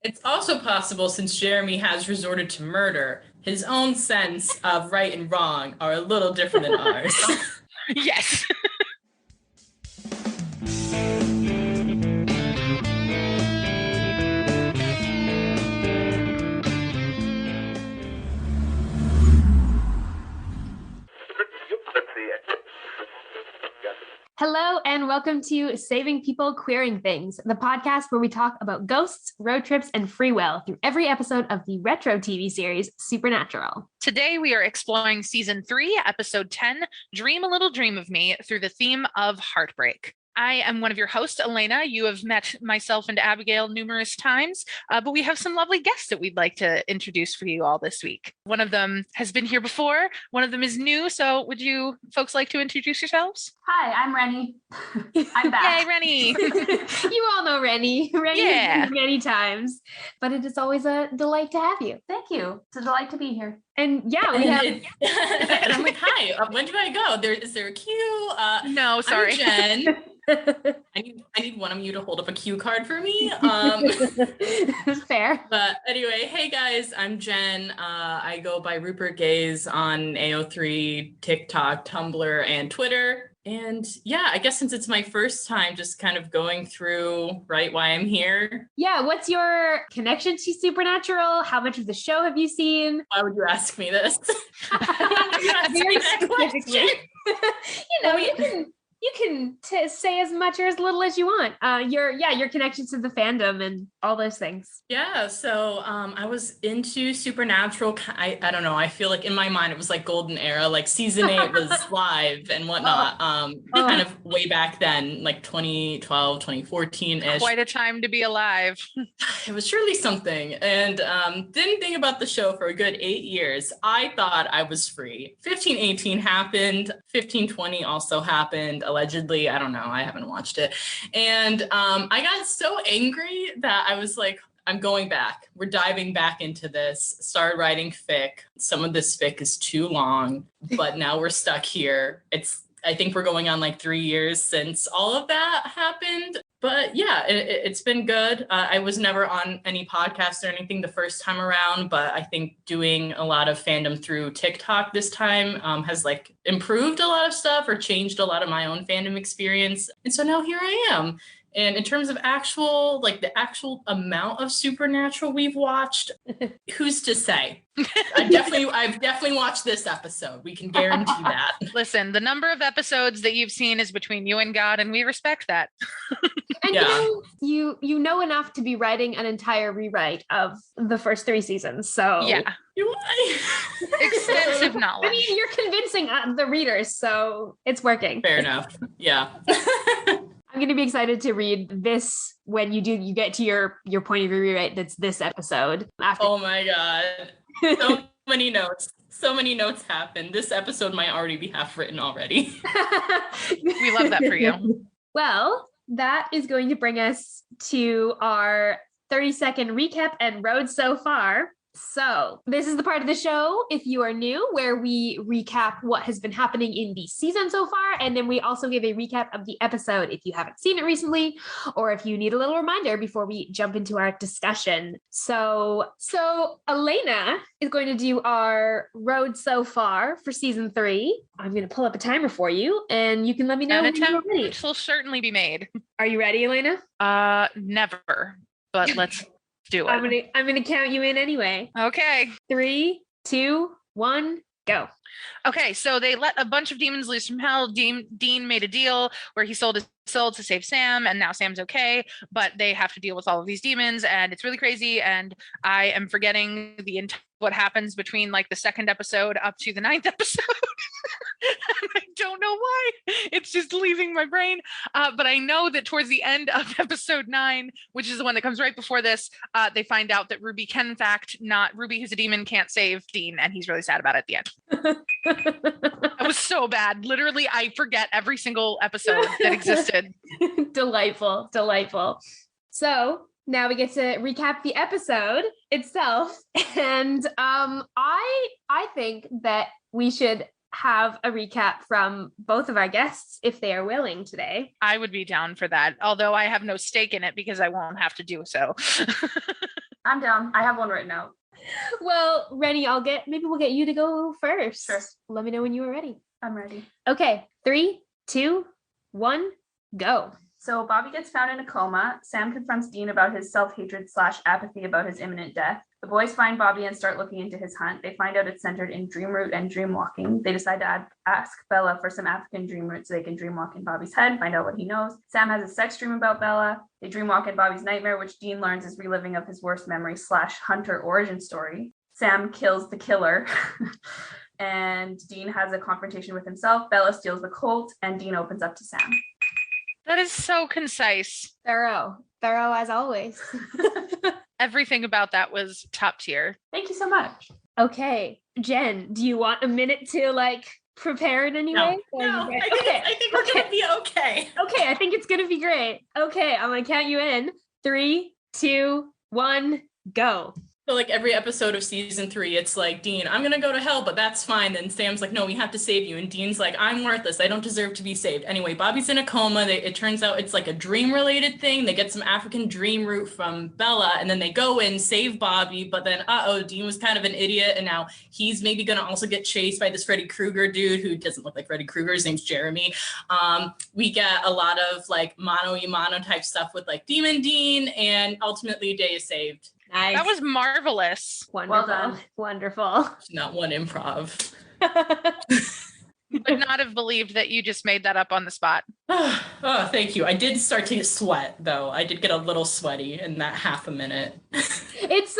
It's also possible, since Jeremy has resorted to murder, his own sense of right and wrong are a little different than ours. Yes. Hello and welcome to Saving People Queering Things, the podcast where we talk about ghosts, road trips, and free will through every episode of the retro TV series Supernatural. Today we are exploring season 3, episode 10, Dream a Little Dream of Me, through the theme of heartbreak. I am one of your hosts, Elayna. You have met myself and Abigail numerous times, but we have some lovely guests that we'd like to introduce for you all this week. One of them has been here before. One of them is new. So would you folks like to introduce yourselves? Hi, I'm Renny. I'm back. Yay, Renny. You all know Renny. Renny has been many times, but it is always a delight to have you. Thank you. It's a delight to be here. And yeah, we have... and I'm like, hi, when do I go? Is there a queue? No, sorry. I'm Jenn. I need one of you to hold up a cue card for me. Fair. But anyway, hey guys, I'm Jenn. I go by Rupert Gaze on AO3, TikTok, Tumblr, and Twitter. And yeah, I guess since it's my first time just kind of going through, right, why I'm here. Yeah, what's your connection to Supernatural? How much of the show have you seen? Why would you ask me this? Very specifically. You can say as much or as little as you want. Your connection to the fandom and all those things. Yeah, so I was into Supernatural. I don't know. I feel like in my mind it was like golden era, like season 8 was live and whatnot. Kind of way back then, like 2012, 2014-ish. Quite a time to be alive. It was surely something. And didn't think about the show for a good 8 years. I thought I was free. 1518 happened. 1520 also happened. Allegedly, I don't know. I haven't watched it. And I got so angry that I was like, I'm going back. We're diving back into this. Started writing fic. Some of this fic is too long, but now we're stuck here. I think we're going on like 3 years since all of that happened. But yeah, it's been good. I was never on any podcast or anything the first time around, but I think doing a lot of fandom through TikTok this time has like improved a lot of stuff or changed a lot of my own fandom experience. And so now here I am. And in terms of the actual amount of Supernatural we've watched, who's to say? I've definitely watched this episode. We can guarantee that. Listen, the number of episodes that you've seen is between you and God, and we respect that. And you know enough to be writing an entire rewrite of the first 3 seasons. So yeah, extensive knowledge. I mean, you're convincing the readers, so it's working. Fair enough. Yeah. I'm going to be excited to read this when you get to your point of your rewrite. That's this episode. Oh my God. So many notes happened. This episode might already be half written already. We love that for you. Well, that is going to bring us to our 30-second recap and road so far. So this is the part of the show, if you are new, where we recap what has been happening in the season so far. And then we also give a recap of the episode if you haven't seen it recently, or if you need a little reminder before we jump into our discussion. So Elayna is going to do our road so far for season 3. I'm going to pull up a timer for you and you can let me know when you're ready. Which will certainly be made. Are you ready, Elayna? Never, but let's do it. I'm gonna count you in anyway. Okay. 3, 2, 1, go. Okay, so they let a bunch of demons loose from hell. Dean made a deal where he sold his soul to save Sam, and now Sam's okay, but they have to deal with all of these demons, and it's really crazy. And I am forgetting what happens between like the 2nd episode up to the 9th episode. I don't know why. It's just leaving my brain. But I know that towards the end of episode 9, which is the one that comes right before this, they find out that Ruby can, in fact, Ruby, who's a demon, can't save Dean, and he's really sad about it at the end. That was so bad. Literally, I forget every single episode that existed. Delightful. So now we get to recap the episode itself. And I think that we should have a recap from both of our guests if they are willing today. I would be down for that, although I have no stake in it because I won't have to do so. I'm down. I have one written out. Well, Renny, maybe we'll get you to go first. Sure. Let me know when you are ready. I'm ready. Okay, 3, 2, 1, go. So Bobby gets found in a coma. Sam confronts Dean about his self-hatred / apathy about his imminent death. The boys find Bobby and start looking into his hunt. They find out it's centered in dream root and dream walking. They decide to ask Bella for some African dream root so they can dream walk in Bobby's head, find out what he knows. Sam has a sex dream about Bella. They dream walk in Bobby's nightmare, which Dean learns is reliving of his worst memory / hunter origin story. Sam kills the killer. And Dean has a confrontation with himself. Bella steals the colt, and Dean opens up to Sam. That is so concise. Thorough as always. Everything about that was top tier. Thank you so much. Okay, Jenn, do you want a minute to prepare in any way? No, Okay. I think we're gonna be okay. Okay, I think it's gonna be great. Okay, I'm gonna count you in. 3, 2, 1, go. So every episode of season 3, it's like, Dean, I'm gonna go to hell, but that's fine. Then Sam's like, no, we have to save you. And Dean's like, I'm worthless. I don't deserve to be saved. Anyway, Bobby's in a coma. It turns out it's a dream related thing. They get some African dream root from Bella, and then they go in, save Bobby. But then, Dean was kind of an idiot. And now he's maybe gonna also get chased by this Freddy Krueger dude who doesn't look like Freddy Krueger. His name's Jeremy. We get a lot of mano-y-mano type stuff with Demon Dean, and ultimately day is saved. Nice. That was marvelous. Wonderful. Well done. Wonderful. Not one improv. Would not have believed that you just made that up on the spot. Oh, thank you. I did start to sweat, though. I did get a little sweaty in that half a minute. It's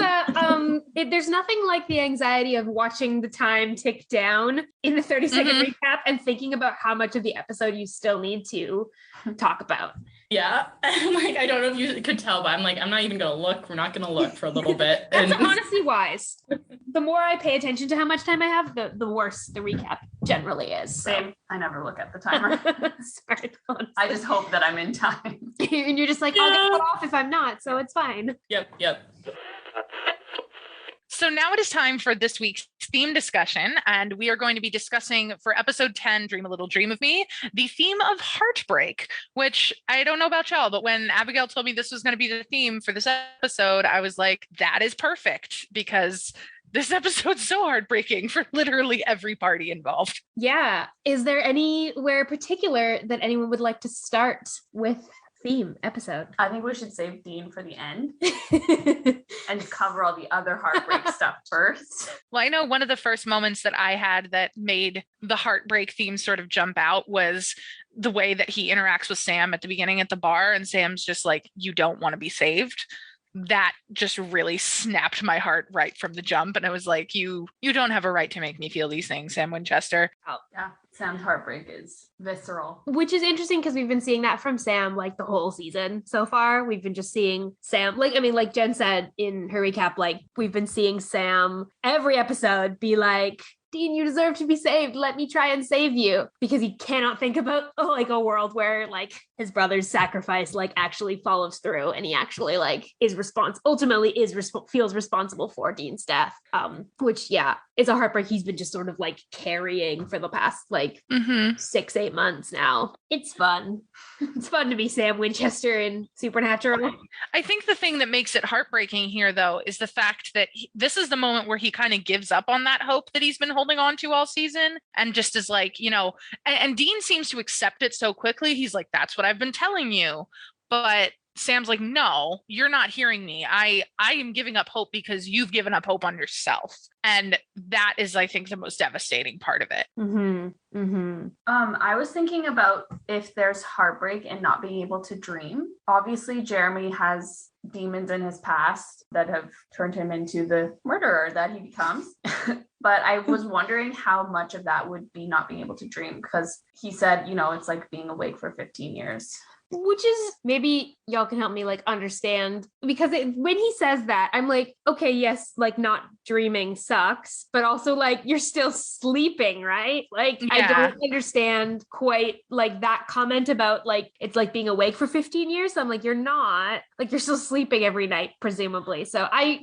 there's nothing like the anxiety of watching the time tick down in the 30-second recap and thinking about how much of the episode you still need to talk about. Yeah. I don't know if you could tell, but I'm not even going to look. We're not going to look for a little bit. That's honestly wise. The more I pay attention to how much time I have, the worse the recap generally is. So. Same. I never look at the timer. Sorry, I just hope that I'm in time. and you're just like, I'll get cut off if I'm not, so it's fine. Yep. So now it is time for this week's theme discussion, and we are going to be discussing for episode 10, Dream a Little Dream of Me, the theme of heartbreak, which I don't know about y'all, but when Abigail told me this was going to be the theme for this episode, I was like, that is perfect, because this episode's so heartbreaking for literally every party involved. Yeah. Is there anywhere particular that anyone would like to start with theme episode? I think we should save Dean for the end and cover all the other heartbreak stuff first. Well, I know one of the first moments that I had that made the heartbreak theme sort of jump out was the way that he interacts with Sam at the beginning at the bar, and Sam's just like, you don't want to be saved. That just really snapped my heart right from the jump. And I was like, you don't have a right to make me feel these things, Sam Winchester. Oh, yeah. Sam's heartbreak is visceral. Which is interesting because we've been seeing that from Sam the whole season so far. We've been just seeing Sam, like Jenn said in her recap, we've been seeing Sam every episode be like, Dean, you deserve to be saved. Let me try and save you. Because he cannot think about a world where his brother's sacrifice actually follows through, and he actually feels responsible for Dean's death. Which is a heartbreak he's been just sort of carrying for the past 6-8 months now. It's fun. It's fun to be Sam Winchester in Supernatural. I think the thing that makes it heartbreaking here, though, is the fact that this is the moment where he kind of gives up on that hope that he's been holding on to all season, and just is and Dean seems to accept it so quickly. He's like, that's what I've been telling you. But Sam's like, no, you're not hearing me. I am giving up hope because you've given up hope on yourself. And that is, I think, the most devastating part of it. Mm-hmm. Mm-hmm. I was thinking about if there's heartbreak and not being able to dream. Obviously, Jeremy has demons in his past that have turned him into the murderer that he becomes. But I was wondering how much of that would be not being able to dream, because he said, it's like being awake for 15 years. Which is, maybe y'all can help me understand, because when he says that, I'm like, okay, yes, not dreaming sucks, but also you're still sleeping, right? I don't understand quite that comment about it's being awake for 15 years. So I'm like, you're not, you're still sleeping every night, presumably. So I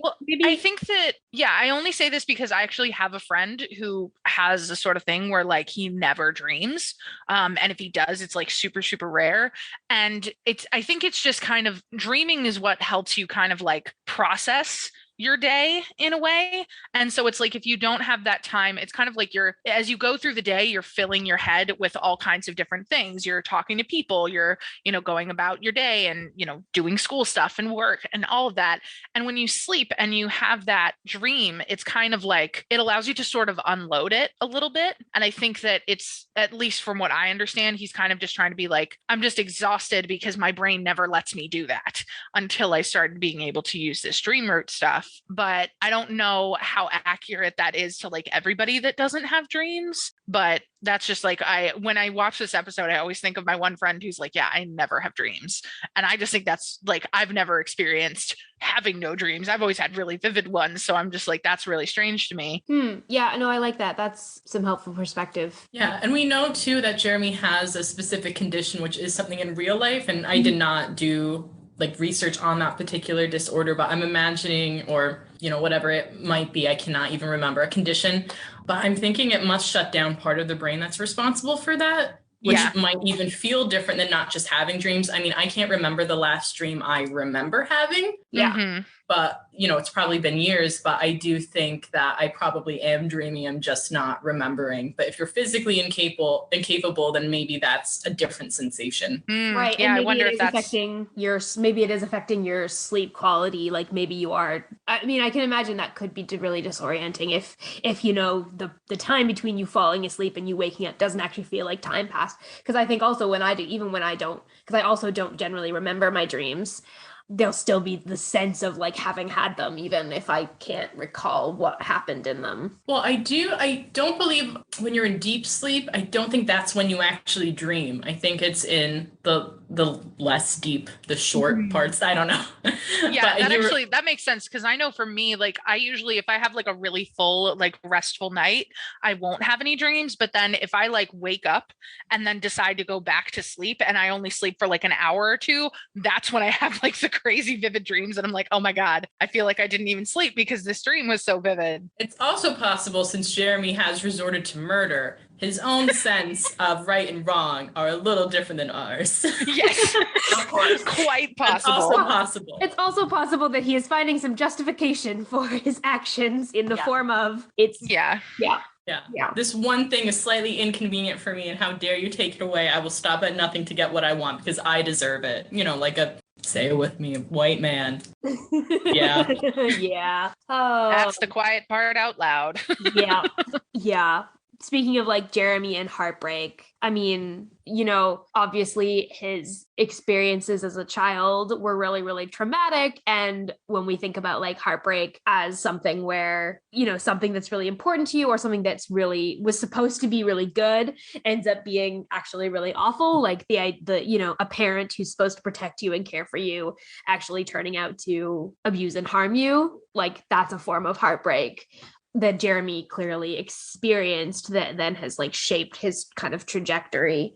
think that, I only say this because I actually have a friend who has a sort of thing where he never dreams. And if he does, it's super, super rare. And I think it's just kind of, dreaming is what helps you kind of process your day in a way. And so it's like, if you don't have that time, it's kind of like as you go through the day, you're filling your head with all kinds of different things. You're talking to people, you're, going about your day and, doing school stuff and work and all of that. And when you sleep and you have that dream, it's kind of like, it allows you to sort of unload it a little bit. And I think that it's, at least from what I understand, he's kind of just trying to be like, I'm just exhausted because my brain never lets me do that until I started being able to use this dream root stuff. But I don't know how accurate that is to like everybody that doesn't have dreams. But that's just like, when I watch this episode, I always think of my one friend who's like, yeah, I never have dreams. And I just think that's like, I've never experienced having no dreams. I've always had really vivid ones. So I'm just like, that's really strange to me. Yeah, no, I like that. That's some helpful perspective. Yeah. And we know too that Jeremy has a specific condition, which is something in real life. And I did not do like research on that particular disorder, but I'm imagining, or, whatever it might be, I cannot even remember a condition, but I'm thinking it must shut down part of the brain that's responsible for that, which might even feel different than not just having dreams. I mean, I can't remember the last dream I remember having. Yeah. But, it's probably been years, but I do think that I probably am dreaming. I'm just not remembering. But if you're physically incapable, then maybe that's a different sensation. Right. Yeah, and maybe I wonder it if is that's affecting your sleep quality. Like maybe you are, I mean, I can imagine that could be really disorienting if the time between you falling asleep and you waking up doesn't actually feel like time passed. Because I think also because I also don't generally remember my dreams, there'll still be the sense of like having had them, even if I can't recall what happened in them. Well, I don't believe when you're in deep sleep, I don't think that's when you actually dream. I think it's in the less deep, the short parts. I don't know. Yeah, that makes sense. Cause I know for me, like I usually, if I have like a really full, like restful night, I won't have any dreams. But then if I like wake up and then decide to go back to sleep and I only sleep for like an hour or two, that's when I have like the crazy vivid dreams. And I'm like, oh my God, I feel like I didn't even sleep because this dream was so vivid. It's also possible, since Jeremy has resorted to murder, his own sense of right and wrong are a little different than ours. Yes, of course. Quite possible. It's also possible. It's also possible that he is finding some justification for his actions in the form of Yeah. This one thing is slightly inconvenient for me, and how dare you take it away? I will stop at nothing to get what I want because I deserve it. Like say it with me, white man. Yeah. Yeah. Oh. That's the quiet part out loud. Yeah. Yeah. Speaking of like Jeremy and Heartbreak, I mean, obviously his experiences as a child were really, really traumatic. And when we think about like heartbreak as something where, something that's really important to you or something that's was supposed to be really good ends up being actually really awful. Like the a parent who's supposed to protect you and care for you actually turning out to abuse and harm you. Like that's a form of heartbreak that Jeremy clearly experienced that then has like shaped his kind of trajectory,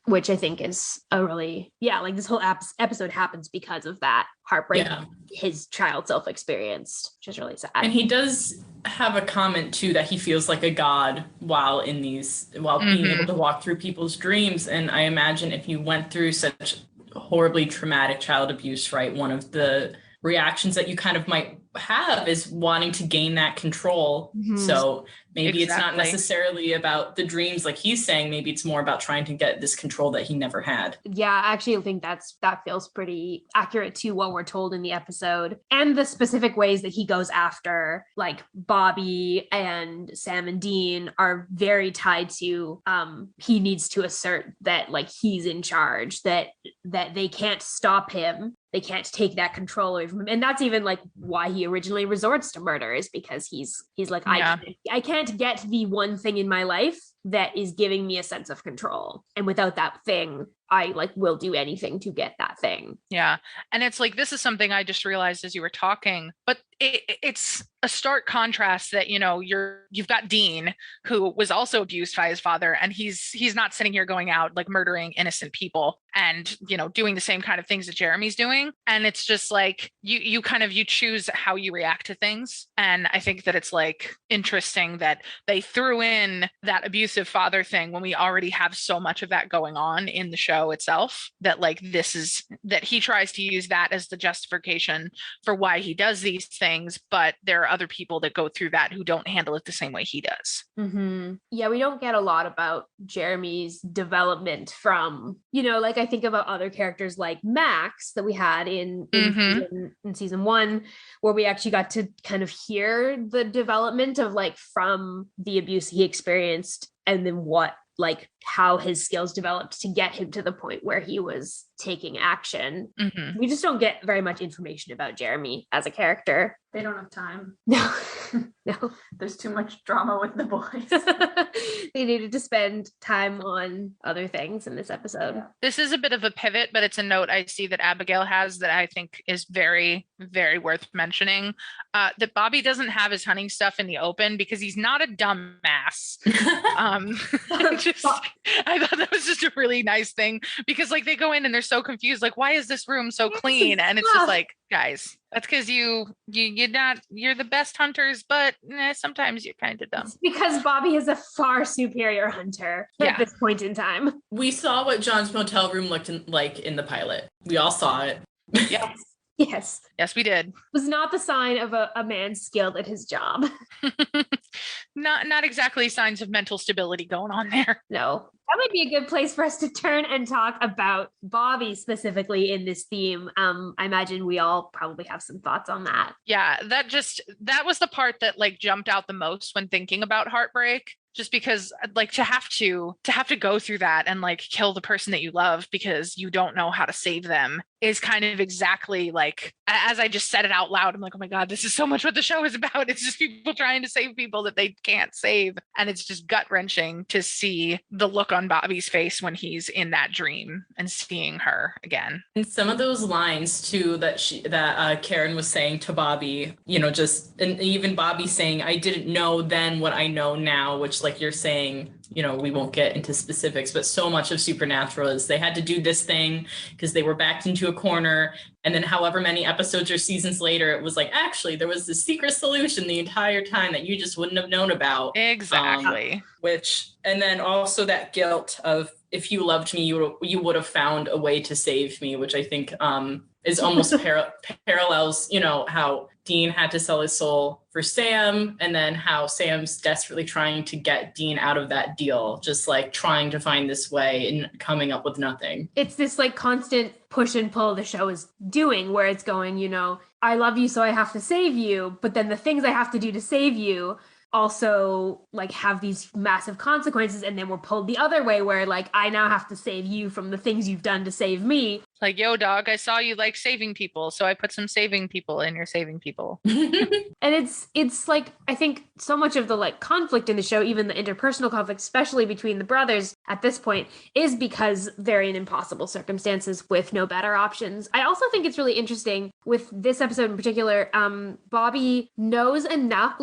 which I think is a really, like this whole episode happens because of that heartbreak his child self-experienced, which is really sad. And he does have a comment too that he feels like a god while being able to walk through people's dreams. And I imagine if you went through such horribly traumatic child abuse, right, one of the reactions that you kind of might have is wanting to gain that control. So maybe it's not necessarily about the dreams like he's saying, maybe it's more about trying to get this control that he never had. Yeah, I actually think that feels pretty accurate to what we're told in the episode, and the specific ways that he goes after like Bobby and Sam and Dean are very tied to he needs to assert that like he's in charge, that they can't stop him. They can't take that control away from him. And that's even like why he originally resorts to murder, is because he's like, I can't get the one thing in my life that is giving me a sense of control. And without that thing, I like will do anything to get that thing. Yeah. And it's like, this is something I just realized as you were talking, but it's a stark contrast that, you've got Dean, who was also abused by his father, and he's not sitting here going out like murdering innocent people and, doing the same kind of things that Jeremy's doing. And it's just like, you choose how you react to things. And I think that it's like interesting that they threw in that abuse abusive father thing when we already have so much of that going on in the show itself, that like that he tries to use that as the justification for why he does these things, but there are other people that go through that who don't handle it the same way he does. Yeah, we don't get a lot about Jeremy's development from, like I think about other characters like Max that we had in season 1, where we actually got to kind of hear the development of like from the abuse he experienced and then how his skills developed to get him to the point where he was taking action. We just don't get very much information about Jeremy as a character. They don't have time. No. There's too much drama with the boys. They needed to spend time on other things in this episode. Yeah. This is a bit of a pivot, but it's a note I see that Abigail has that I think is very, very worth mentioning. That Bobby doesn't have his hunting stuff in the open because he's not a dumbass. I thought that was just a really nice thing, because like they go in and they're so confused, like, why is this room so clean? And it's just like, guys, that's because you're the best hunters, but sometimes you're kind of dumb. It's because Bobby is a far superior hunter at this point in time. We saw what John's motel room looked like in the pilot. We all saw it. Yep. Yes, we did. It was not the sign of a man skilled at his job. Not exactly signs of mental stability going on there. No. That might be a good place for us to turn and talk about Bobby specifically in this theme. I imagine we all probably have some thoughts on that. Yeah, that was the part that like jumped out the most when thinking about Heartbreak. Just because like to have to go through that and like kill the person that you love because you don't know how to save them is kind of exactly like, as I just said it out loud, I'm like, oh my God, this is so much what the show is about. It's just people trying to save people that they can't save. And it's just gut wrenching to see the look on Bobby's face when he's in that dream and seeing her again. And some of those lines too that Karen was saying to Bobby, and even Bobby saying, I didn't know then what I know now, which like you're saying, we won't get into specifics, but so much of Supernatural is they had to do this thing because they were backed into a corner. And then however many episodes or seasons later, it was like, actually, there was this secret solution the entire time that you just wouldn't have known about. Exactly. And then also that guilt of, if you loved me, you would have found a way to save me, which I think is almost parallels, how Dean had to sell his soul for Sam, and then how Sam's desperately trying to get Dean out of that deal, just like trying to find this way and coming up with nothing. It's this like constant push and pull the show is doing, where it's going, I love you, so I have to save you, but then the things I have to do to save you also like have these massive consequences, and then we're pulled the other way where like I now have to save you from the things you've done to save me. Like, yo, dog, I saw you like saving people, so I put some saving people in your saving people. And it's like, I think so much of the like conflict in the show, even the interpersonal conflict, especially between the brothers at this point, is because they're in impossible circumstances with no better options. I also think it's really interesting with this episode in particular. Bobby knows enough,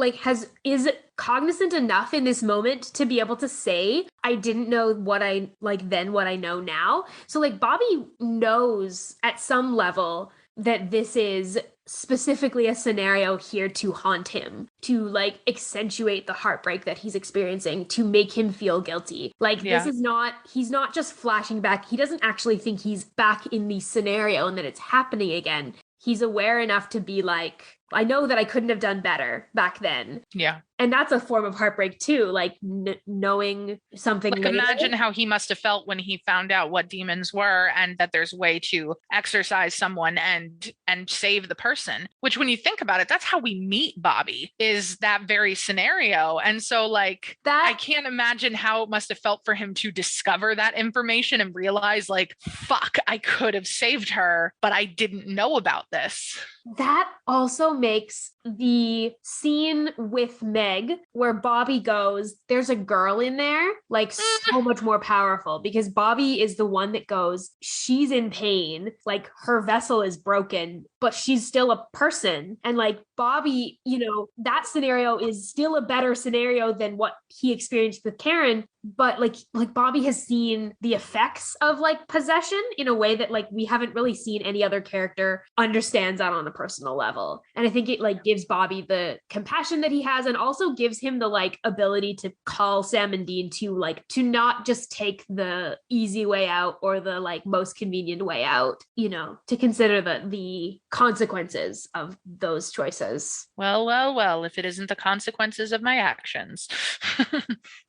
is cognizant enough in this moment to be able to say, I didn't know what I like then, what I know now. So like Bobby knows at some level that this is specifically a scenario here to haunt him, to like accentuate the heartbreak that he's experiencing, to make him feel guilty. This is not, he's not just flashing back. He doesn't actually think he's back in the scenario and that it's happening again. He's aware enough to be like, I know that I couldn't have done better back then. Yeah. And that's a form of heartbreak too, like knowing something. Like imagine how he must have felt when he found out what demons were and that there's a way to exorcise someone and save the person, which when you think about it, that's how we meet Bobby, is that very scenario. And so like that, I can't imagine how it must have felt for him to discover that information and realize like, fuck, I could have saved her, but I didn't know about this. That also makes the scene with Meg where Bobby goes, there's a girl in there, like so much more powerful, because Bobby is the one that goes, she's in pain, like her vessel is broken. but she's still a person. And like Bobby, you know, that scenario is still a better scenario than what he experienced with Karen. But like Bobby has seen the effects of like possession in a way that like we haven't really seen any other character understands that on a personal level. And I think it like gives Bobby the compassion that he has, and also gives him the like ability to call Sam and Dean to not just take the easy way out or the like most convenient way out, you know, to consider the consequences of those choices. Well, if it isn't the consequences of my actions.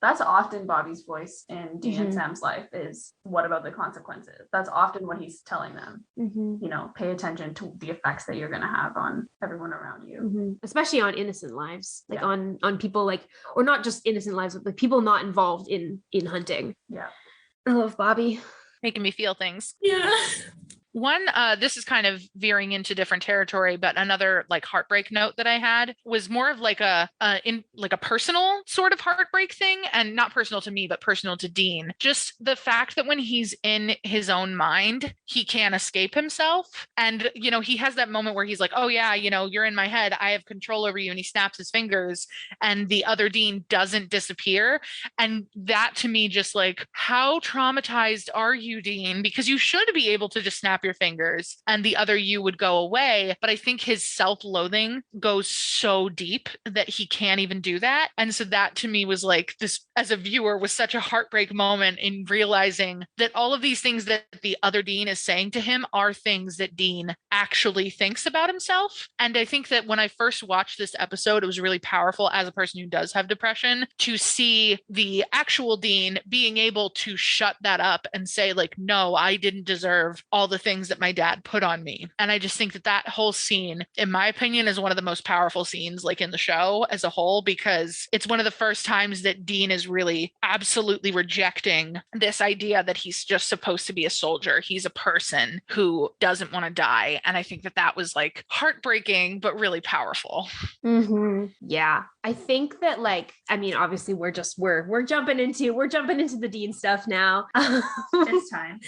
That's often Bobby's voice in Dean and Sam's life is, what about the consequences? That's often what he's telling them. You know, pay attention to the effects that you're going to have on everyone around you. Especially on innocent lives, like on people like, or not just innocent lives, but like people not involved in hunting. Yeah. I love Bobby. Making me feel things. Yeah. One, this is kind of veering into different territory, but another like heartbreak note that I had was more of like a personal sort of heartbreak thing, and not personal to me, but personal to Dean. Just the fact that when he's in his own mind, he can't escape himself. And, you know, he has that moment where he's like, oh yeah, you know, you're in my head, I have control over you. And he snaps his fingers and the other Dean doesn't disappear. And that to me, just like, how traumatized are you, Dean? Because you should be able to just snap your fingers and the other you would go away. But I think his self-loathing goes so deep that he can't even do that. And so that to me was like, this as a viewer was such a heartbreak moment in realizing that all of these things that the other Dean is saying to him are things that Dean actually thinks about himself. And I think that when I first watched this episode, it was really powerful as a person who does have depression to see the actual Dean being able to shut that up and say like, no, I didn't deserve all the things that my dad put on me. And I just think that that whole scene, in my opinion, is one of the most powerful scenes like in the show as a whole, because it's one of the first times that Dean is really absolutely rejecting this idea that he's just supposed to be a soldier. He's a person who doesn't want to die. And I think that that was like heartbreaking, but really powerful. Yeah. I think that like, I mean, obviously we're jumping into the Dean stuff now. It's time.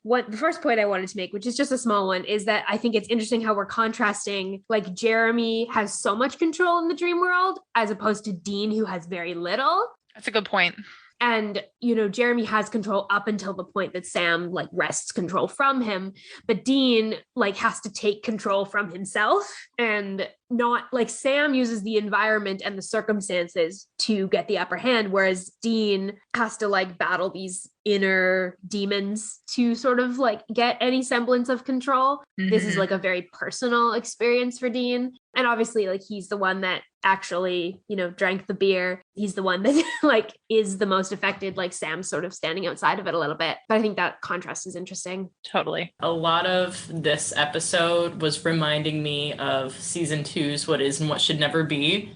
What the first point I wanted to make, which is just a small one, is that I think it's interesting how we're contrasting, like Jeremy has so much control in the dream world as opposed to Dean, who has very little. That's a good point. And, you know, Jeremy has control up until the point that Sam like wrests control from him. But Dean like has to take control from himself, and not like Sam uses the environment and the circumstances to get the upper hand, whereas Dean has to like battle these inner demons to sort of like get any semblance of control. This is like a very personal experience for Dean. And obviously like he's the one that actually, you know, drank the beer. He's the one that like is the most affected, like Sam's sort of standing outside of it a little bit. But I think that contrast is interesting. Totally. A lot of this episode was reminding me of season 2's What Is and What Should Never Be.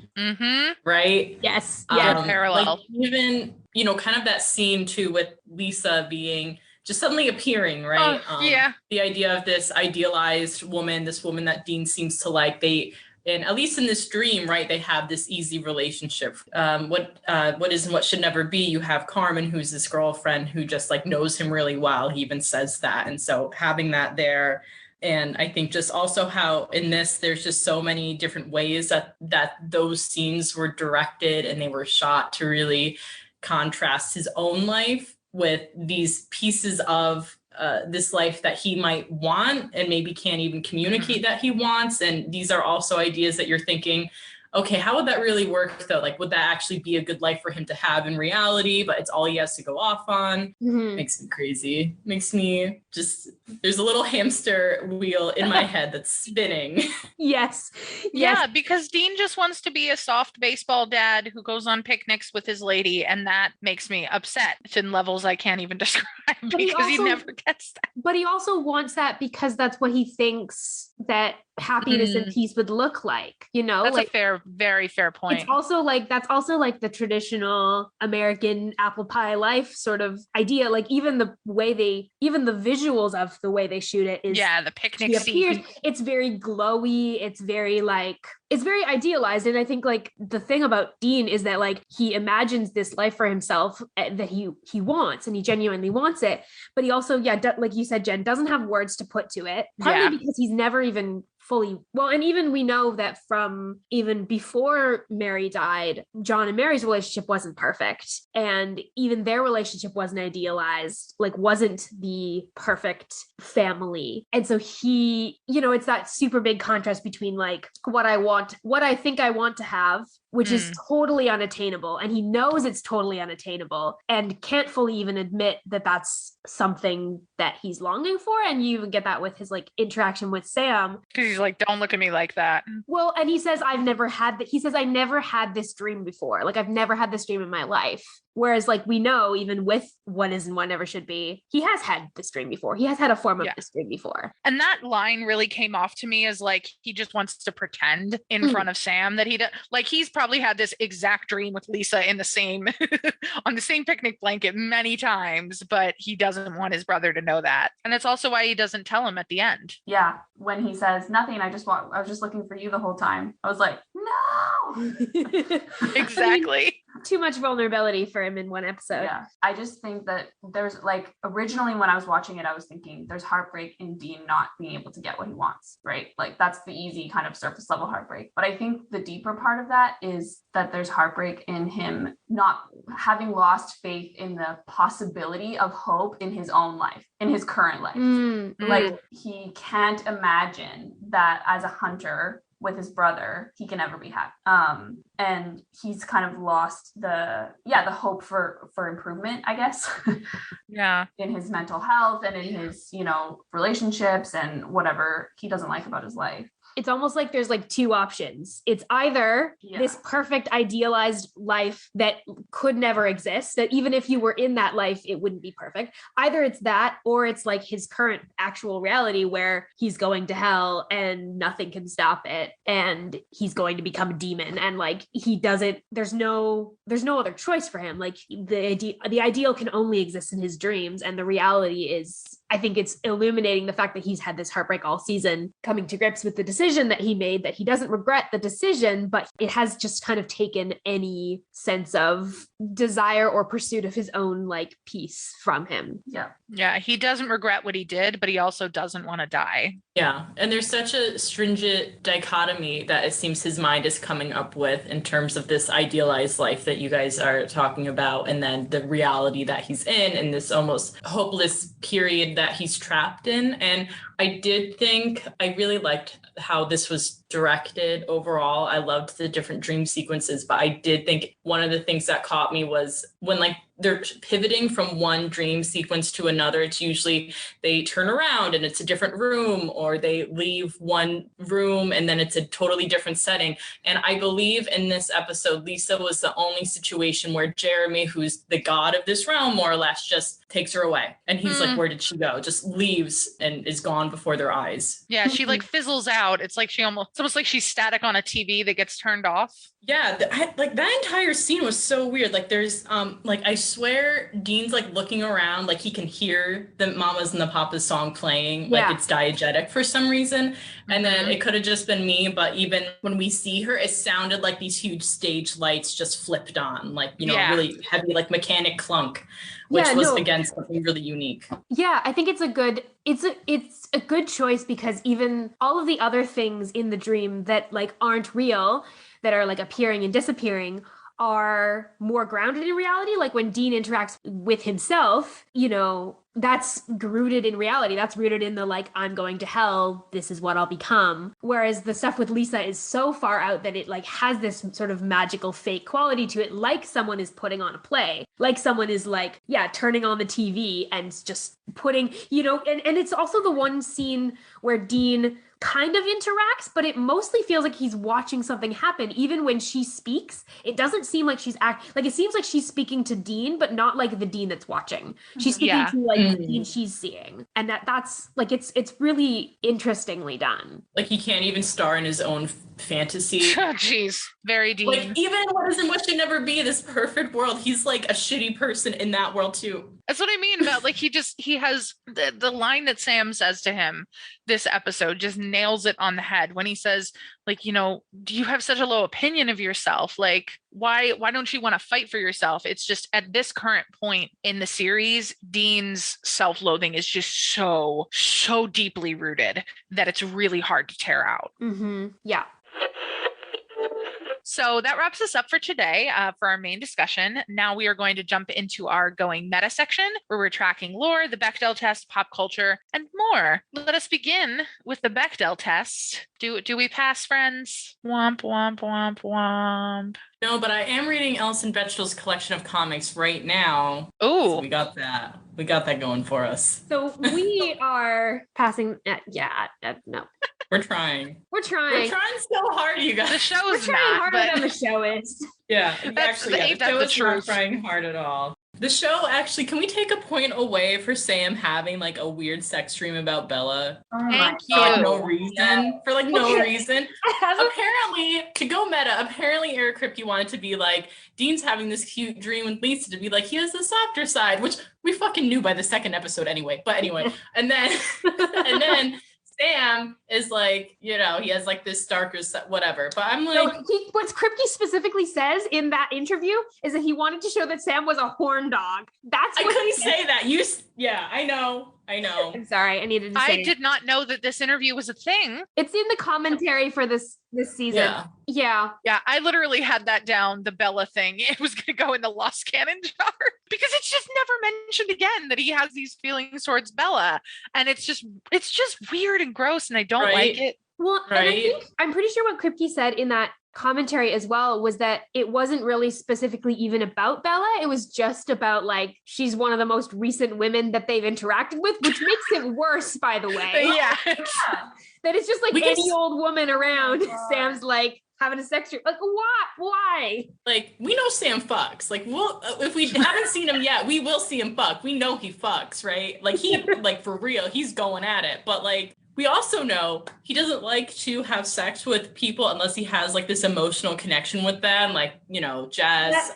Right? Yes. Yeah. Parallel. Like even, you know, kind of that scene too with Lisa being just suddenly appearing, right? Yeah. The idea of this idealized woman, this woman that Dean seems to like, and at least in this dream, right, they have this easy relationship. What is and what should never be, you have Carmen, who's this girlfriend who just like knows him really well. He even says that. And so having that there, and I think just also how in this, there's just so many different ways that those scenes were directed and they were shot to really contrast his own life with these pieces of this life that he might want and maybe can't even communicate that he wants. And these are also ideas that you're thinking, okay, how would that really work though? Like, would that actually be a good life for him to have in reality? But it's all he has to go off on. Makes me crazy. Makes me just, there's a little hamster wheel in my head that's spinning. Yes. Yeah, because Dean just wants to be a soft baseball dad who goes on picnics with his lady, and that makes me upset in levels I can't even describe because he never gets that. But he also wants that because that's what he thinks that happiness and peace would look like, you know? That's like, a fair, very fair point. It's also like, that's also like the traditional American apple pie life sort of idea. Like even the visuals of the way they shoot it is, the picnic scene. It's very glowy. It's very idealized. And I think like the thing about Dean is that like he imagines this life for himself that he wants, and he genuinely wants it. But he also, like you said, Jen, doesn't have words to put to it. Partly because he's never even fully well, and even we know that from even before Mary died, John and Mary's relationship wasn't perfect, and even their relationship wasn't idealized, like wasn't the perfect family. And so he, it's that super big contrast between like what I think I want to have, which is totally unattainable, and he knows it's totally unattainable and can't fully even admit that that's something that he's longing for. And you even get that with his like interaction with Sam, because he's like, don't look at me like that. Well, and he says, I never had this dream before. Like I've never had this dream in my life. Whereas like we know, even with what is and what never should be, he has had this dream before. He has had a form of this dream before. And that line really came off to me as like he just wants to pretend in front of Sam that he's probably had this exact dream with Lisa in the same on the same picnic blanket many times, but he doesn't want his brother to know that. And that's also why he doesn't tell him at the end. Yeah, when he says nothing, I was just looking for you the whole time. I was like, no. Exactly. Too much vulnerability for him in one episode. Yeah, I just think that there's like, originally when I was watching it, I was thinking there's heartbreak in Dean not being able to get what he wants, right? Like that's the easy kind of surface level heartbreak. But I think the deeper part of that is that there's heartbreak in him not having lost faith in the possibility of hope in his own life, in his current life. Like he can't imagine that as a hunter with his brother he can ever be happy, and he's kind of lost the hope for improvement, I guess. In his mental health and in his relationships and whatever he doesn't like about his life. It's almost like there's like two options. It's either this perfect idealized life that could never exist, that even if you were in that life, it wouldn't be perfect. Either it's that, or it's like his current actual reality where he's going to hell and nothing can stop it. And he's going to become a demon. And like, there's no other choice for him. Like the ideal can only exist in his dreams. And the reality is, I think it's illuminating the fact that he's had this heartbreak all season, coming to grips with the decision that he made, that he doesn't regret the decision, but it has just kind of taken any sense of desire or pursuit of his own like peace from him. Yeah, he doesn't regret what he did, but he also doesn't want to die. Yeah, and there's such a stringent dichotomy that it seems his mind is coming up with in terms of this idealized life that you guys are talking about, and then the reality that he's in and this almost hopeless period that he's trapped in. And I did think I really liked how this was directed overall. I loved the different dream sequences, but I did think one of the things that caught me was when like they're pivoting from one dream sequence to another. It's usually they turn around and it's a different room, or they leave one room and then it's a totally different setting. And I believe in this episode, Lisa was the only situation where Jeremy, who's the god of this realm, more or less, just takes her away. And he's like, where did she go? Just leaves and is gone before their eyes. Yeah, she like fizzles out. It's like it's almost like she's static on a TV that gets turned off. Yeah, like that entire scene was so weird. Like there's like I swear Dean's like looking around, like he can hear the Mamas and the Papas song playing, like it's diegetic for some reason. And then it could have just been me, but even when we see her, it sounded like these huge stage lights just flipped on, like really heavy, like mechanic clunk, which was again something really unique. Yeah, I think it's a good choice, because even all of the other things in the dream that like aren't real, that are like appearing and disappearing, are more grounded in reality. Like when Dean interacts with himself, that's rooted in reality. That's rooted in the like, I'm going to hell, this is what I'll become. Whereas the stuff with Lisa is so far out that it like has this sort of magical fake quality to it, like someone is putting on a play, like someone is like, turning on the TV and just putting, and it's also the one scene where Dean kind of interacts, but it mostly feels like he's watching something happen. Even when she speaks, it doesn't seem like she's it seems like she's speaking to Dean, but not like the Dean that's watching. She's speaking to like Dean she's seeing. And that's like, it's really interestingly done. Like he can't even star in his own fantasy. Oh, jeez. Very Dean. Like even what is and what should never be, this perfect world, he's like a shitty person in that world too. That's what I mean about like he has the line that Sam says to him this episode just nails it on the head when he says, like, you know, do you have such a low opinion of yourself? Like, why don't you want to fight for yourself? It's just at this current point in the series, Dean's self-loathing is just so deeply rooted that it's really hard to tear out. Mm-hmm. Yeah. So that wraps us up for today for our main discussion. Now we are going to jump into our going meta section where we're tracking lore, the Bechdel test, pop culture, and more. Let us begin with the Bechdel test. Do we pass, friends? Womp, womp, womp, womp. No, but I am reading Alison Bechdel's collection of comics right now. Oh, so we got that. We got that going for us. So we are passing. No. We're trying. We're trying so hard, you guys. the show's We're trying not, harder but than the show is. Yeah, That's actually, ain't the that show the is not truth? trying hard at all. The show actually, can we take a point away for Sam having like a weird sex dream about Bella? Thank For like you. no reason. For like no reason. As a- Apparently, to go meta, apparently Eric Kripke wanted to be like, Dean's having this cute dream with Lisa to be like, he has the softer side, which we fucking knew by the second episode anyway. But anyway, and then Sam is like, you know, he has like this darker whatever. But I'm like, what Kripke specifically says in that interview is that he wanted to show that Sam was a horn dog. That's I what couldn't he said. say that. Yeah, I know. I'm sorry, I needed to say I it. did not know that this interview was a thing. It's in the commentary for this season. Yeah. Yeah, I literally had that down, the Bella thing. It was going to go in the lost cannon jar because it's just never mentioned again that he has these feelings towards Bella. And it's just weird and gross and I don't like it. Well, and Right. I'm pretty sure what Kripke said in that commentary as well was that it wasn't really specifically even about Bella. It was just about like, she's one of the most recent women that they've interacted with, which makes it worse, by the way. Yeah. That it's just like We can any old woman around. Oh God. Sam's like having a sex dream. Like, why? Like, we know Sam fucks. Like, we'll if we haven't seen him yet, we will see him fuck. We know he fucks, right? Like, he, like, for real, he's going at it. But, like, we also know he doesn't like to have sex with people unless he has, like, this emotional connection with them. Like, you know, Jess,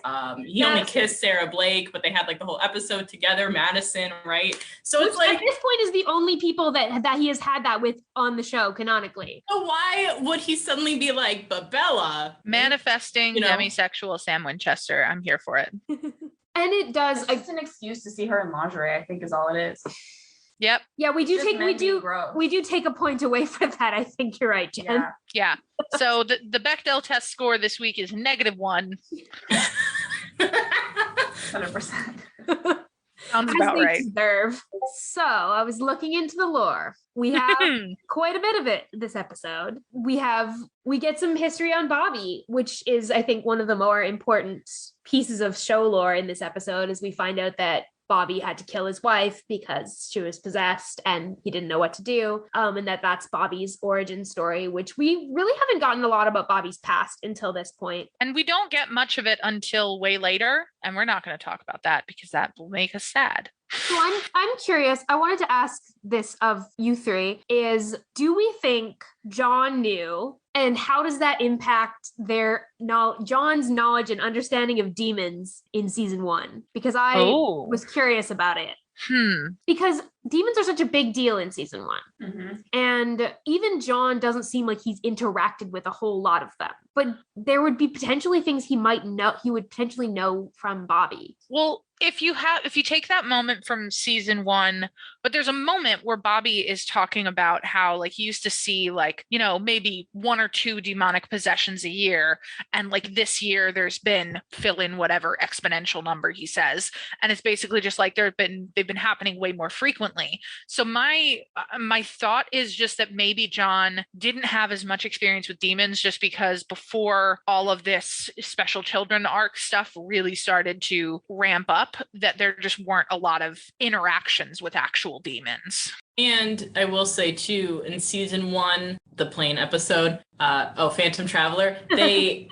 he only kissed Sarah Blake, but they had, like, the whole episode together, Madison, right? So it's Which like, at this point is the only people that he has had that with on the show canonically. so why would he suddenly be like, but Bella? Manifesting You know? demisexual Sam Winchester. I'm here for it. And it does. It's just an excuse to see her in lingerie, I think is all it is. Yep. Yeah, we do Gross. we do take a point away for that. I think you're right, Jen. Yeah. Yeah. So the Bechdel test score this week is -1. 100%. Sounds As about they right. deserve. So I was looking into the lore. We have quite a bit of it this episode. We get some history on Bobby, which is, I think, one of the more important pieces of show lore in this episode, as we find out that Bobby had to kill his wife because she was possessed and he didn't know what to do. And that's Bobby's origin story, which we really haven't gotten a lot about Bobby's past until this point. And we don't get much of it until way later. And we're not going to talk about that because that will make us sad. So I'm curious. I wanted to ask this of you three: is do we think John knew, and how does that impact John's knowledge and understanding of demons in season 1? Because I was curious about it. Because demons are such a big deal in season 1. Mm-hmm. And even John doesn't seem like he's interacted with a whole lot of them. But there would be potentially things he would potentially know from Bobby. Well, if you take that moment from season 1, but there's a moment where Bobby is talking about how like he used to see like, you know, maybe 1 or 2 demonic possessions a year. And like this year there's been fill in whatever exponential number he says. And it's basically just like they've been happening way more frequently. So my thought is just that maybe John didn't have as much experience with demons just because before all of this special children arc stuff really started to ramp up, that there just weren't a lot of interactions with actual demons. And I will say too, in season 1, the plane episode, Phantom Traveler, I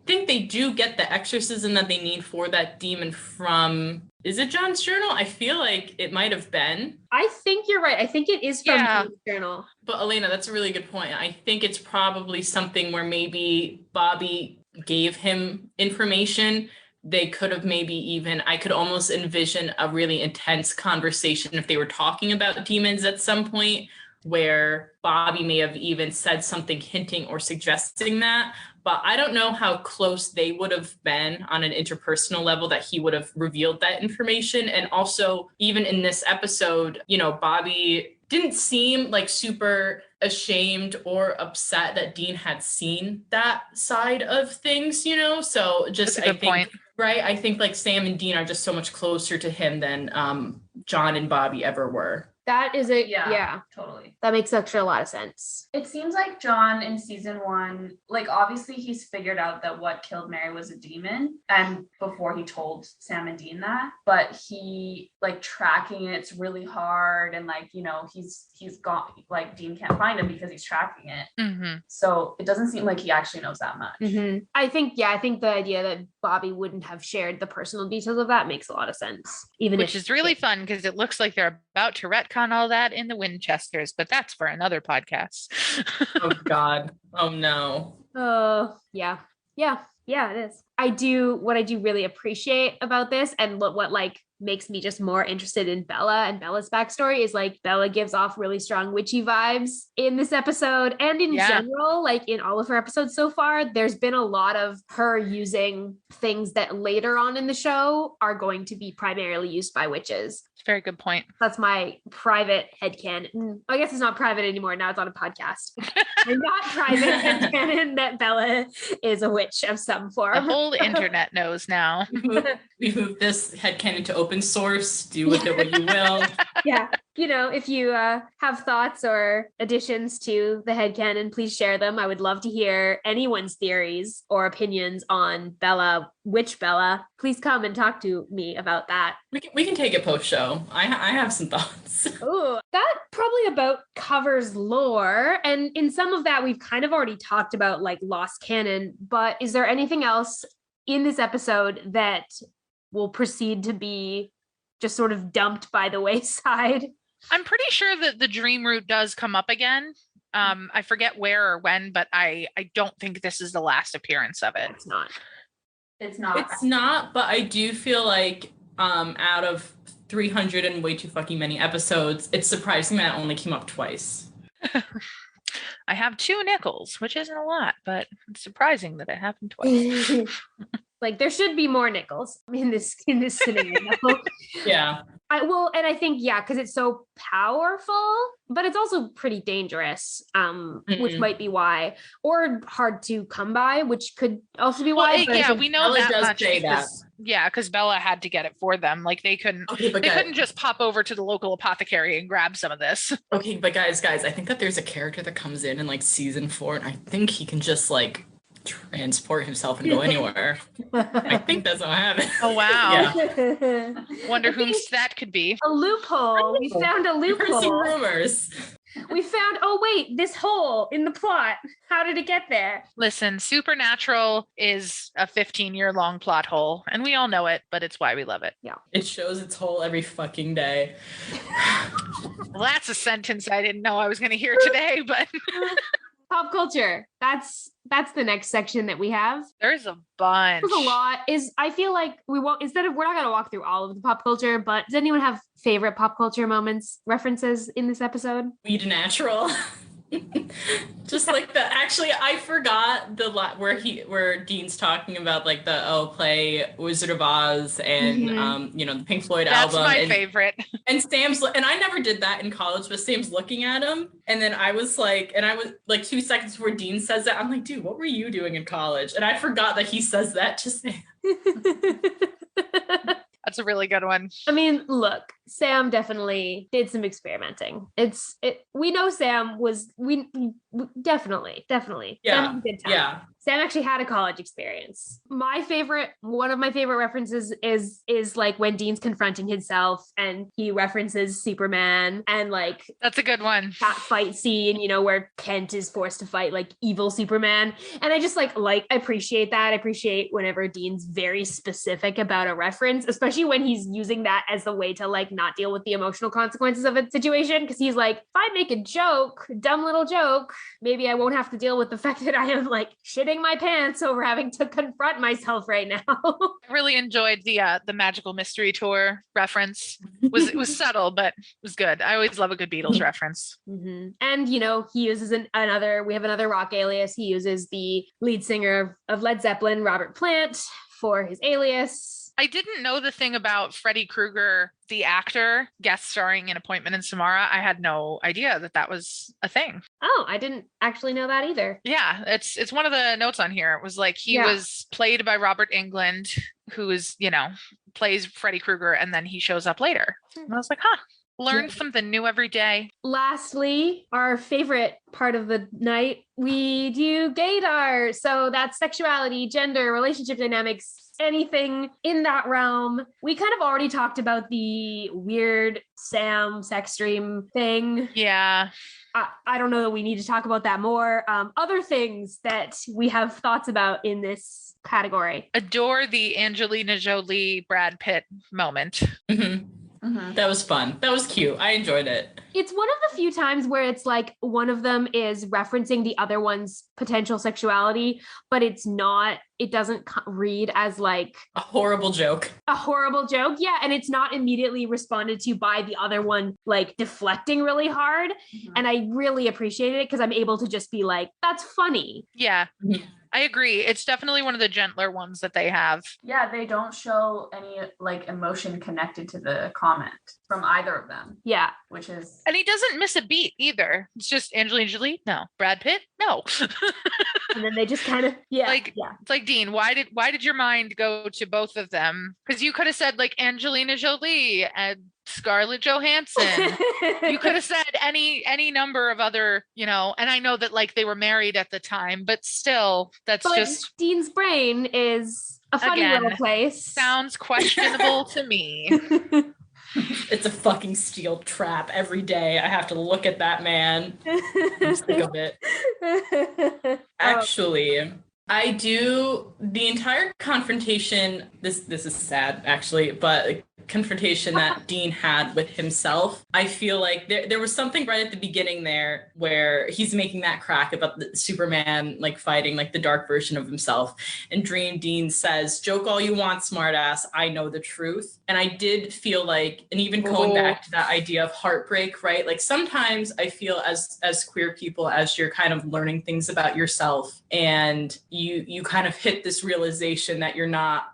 think they do get the exorcism that they need for that demon from, Is it John's journal? I feel like it might have been. I think you're right. I think it is from John's journal. But Elayna, that's a really good point. I think it's probably something where maybe Bobby gave him information. They could have maybe even, I could almost envision a really intense conversation if they were talking about demons at some point, where Bobby may have even said something hinting or suggesting that. But I don't know how close they would have been on an interpersonal level that he would have revealed that information. And also, even in this episode, you know, Bobby didn't seem like super ashamed or upset that Dean had seen that side of things, you know? So just, That's a good point. Right? I think like Sam and Dean are just so much closer to him than John and Bobby ever were. That is yeah, totally. that makes actually a lot of sense. It seems like John in season 1, like obviously he's figured out that what killed Mary was a demon, and before he told Sam and Dean that, but he like tracking it's really hard, and like, you know, he's gone, like Dean can't find him because he's tracking it. Mm-hmm. So it doesn't seem like he actually knows that much. Mm-hmm. I think the idea that Bobby wouldn't have shared the personal details of that makes a lot of sense. Which is really fun because it looks like they're about to retcon all that in the Winchesters, but that's for another podcast. Oh God. Oh no. Yeah, it is. What I do really appreciate about this, and what like makes me just more interested in Bella and Bella's backstory, is like Bella gives off really strong witchy vibes in this episode, and in general, like in all of her episodes so far. There's been a lot of her using things that later on in the show are going to be primarily used by witches. Very good point. That's my private headcanon. I guess it's not private anymore. Now it's on a podcast. I'm not private headcanon that Bella is a witch of some form. The whole internet knows now. We moved this headcanon to open source. Do with it what you will. Yeah. You know, if you have thoughts or additions to the headcanon, please share them. I would love to hear anyone's theories or opinions on Bella, witch Bella. Please come and talk to me about that. We can take it post show. I have some thoughts. Ooh, that probably about covers lore. And in some of that, we've kind of already talked about like lost canon. But is there anything else in this episode that will proceed to be just sort of dumped by the wayside? I'm pretty sure that the dream route does come up again. I forget where or when, but I don't think this is the last appearance of it. It's not. It's not. It's not, but I do feel like out of 300 and way too fucking many episodes, it's surprising that it only came up twice. I have 2 nickels, which isn't a lot, but it's surprising that it happened twice. Like there should be more nickels in this scenario. Yeah. And I think, because it's so powerful, but it's also pretty dangerous, which might be why, or hard to come by, which could also be why. We know Bella that does much. say that. Because Bella had to get it for them. Like they couldn't just pop over to the local apothecary and grab some of this. Okay, but guys, I think that there's a character that comes in like season 4, and I think he can just like transport himself and go anywhere. I think that's what happened. Oh wow. Yeah. Wonder whom that could be. A loophole. We found a loophole. Heard some rumors. We found, this hole in the plot. How did it get there? Listen, Supernatural is a 15-year-long plot hole, and we all know it, but it's why we love it. Yeah. It shows its hole every fucking day. Well, that's a sentence I didn't know I was going to hear today, but pop culture. That's the next section that we have. There's a bunch. There's a lot. I feel like we're not going to walk through all of the pop culture, but does anyone have favorite pop culture moments, references in this episode? Weed natural. Just like I forgot where Dean's talking about like play Wizard of Oz and the Pink Floyd album. That's my favorite. And I never did that in college, but Sam's looking at him, and then I was like 2 seconds before Dean says that, I'm like, dude, what were you doing in college? And I forgot that he says that to Sam. That's a really good one. I mean, look, Sam definitely did some experimenting. We know Sam was definitely. Yeah. Sam, yeah. Sam actually had a college experience. One of my favorite references is like when Dean's confronting himself and he references Superman and like That's a good one. that fight scene, where Kent is forced to fight like evil Superman. And I just like appreciate that. I appreciate whenever Dean's very specific about a reference, especially when he's using that as the way to like not deal with the emotional consequences of a situation. Cause he's like, if I make a joke, dumb little joke, maybe I won't have to deal with the fact that I am like shitting my pants over having to confront myself right now. I really enjoyed the Magical Mystery Tour reference. It was subtle, but it was good. I always love a good Beatles reference. Mm-hmm. And he uses we have another rock alias. He uses the lead singer of Led Zeppelin, Robert Plant, for his alias. I didn't know the thing about Freddy Krueger, the actor, guest starring in Appointment in Samara. I had no idea that was a thing. Oh, I didn't actually know that either. Yeah, it's one of the notes on here. It was like he was played by Robert Englund, who is, plays Freddy Krueger, and then he shows up later. And I was like, learn something new every day. Lastly, our favorite part of the night, we do gaydar. So that's sexuality, gender, relationship dynamics, anything in that realm. We kind of already talked about the weird Sam sex dream thing. Yeah. I don't know that we need to talk about that more. Other things that we have thoughts about in this category. Adore the Angelina Jolie Brad Pitt moment. Mm-hmm. Mm-hmm. That was fun. That was cute. I enjoyed it. It's one of the few times where it's like one of them is referencing the other one's potential sexuality, but it doesn't read as like a horrible joke. Yeah. And it's not immediately responded to by the other one, like deflecting really hard. Mm-hmm. And I really appreciated it because I'm able to just be like, that's funny. Yeah. Mm-hmm. I agree. It's definitely one of the gentler ones that they have. Yeah, they don't show any like emotion connected to the comment from either of them. Yeah. Which is... And he doesn't miss a beat either. It's just Angelina Jolie? No. Brad Pitt? No. And then they just kind of, It's like, Dean, why did your mind go to both of them? Because you could have said like Angelina Jolie and Scarlett Johansson. You could have said any number of other, and I know that like they were married at the time, but still, but just Dean's brain is a funny little place. Sounds questionable to me. It's a fucking steel trap every day. I have to look at that man. I'm sick of it. Actually, I do the entire confrontation. This is sad, actually, but confrontation that Dean had with himself. I feel like there was something right at the beginning there where he's making that crack about the Superman like fighting like the dark version of himself. And Dean says, "Joke all you want, smartass. I know the truth." And I did feel like, and even going back to that idea of heartbreak, right? Like sometimes I feel as queer people, as you're kind of learning things about yourself, and you kind of hit this realization that you're not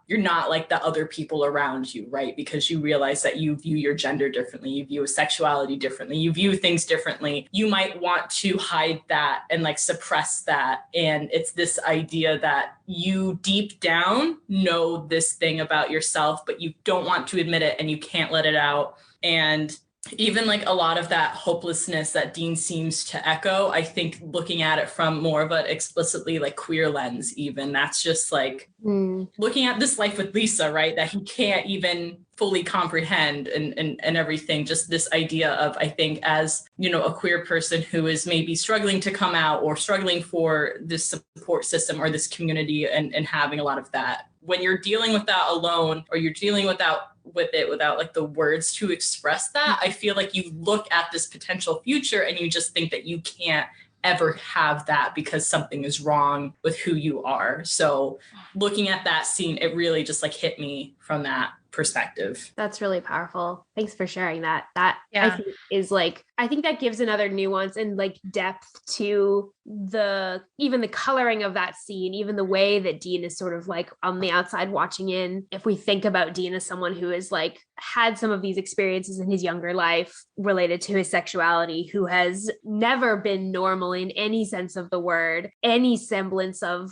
like the other people around you, right? Because you realize that you view your gender differently, you view sexuality differently, you view things differently. You might want to hide that and like suppress that. And it's this idea that you deep down know this thing about yourself, but you don't want to admit it and you can't let it out. And even like a lot of that hopelessness that Dean seems to echo, I think looking at it from more of an explicitly like queer lens, even that's just like looking at this life with Lisa, right? That he can't even fully comprehend and everything. Just this idea of, I think, as, a queer person who is maybe struggling to come out or struggling for this support system or this community and having a lot of that. When you're dealing with that alone, or you're dealing without like the words to express that, I feel like you look at this potential future and you just think that you can't ever have that because something is wrong with who you are. So looking at that scene, it really just like hit me from that perspective. That's really powerful. Thanks for sharing that. That I think is like, I think that gives another nuance and like depth to even the coloring of that scene, even the way that Dean is sort of like on the outside watching in. If we think about Dean as someone who is like had some of these experiences in his younger life related to his sexuality, who has never been normal in any sense of the word, any semblance of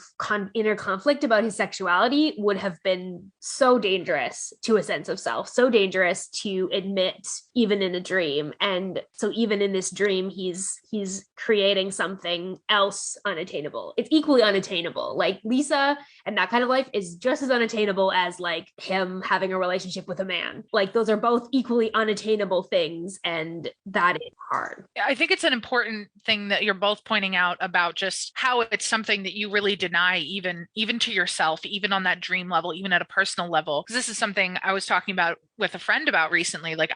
inner conflict about his sexuality would have been so dangerous to a sense of self, so dangerous to admit even in a dream. And so even in this dream, he's creating something else unattainable. It's equally unattainable. Like Lisa and that kind of life is just as unattainable as like him having a relationship with a man. Like those are both equally unattainable things, and that is hard. I think it's an important thing that you're both pointing out about just how it's something that you really deny even to yourself, even on that dream level, even at a personal level. Because this is something I was talking about with a friend about recently. Like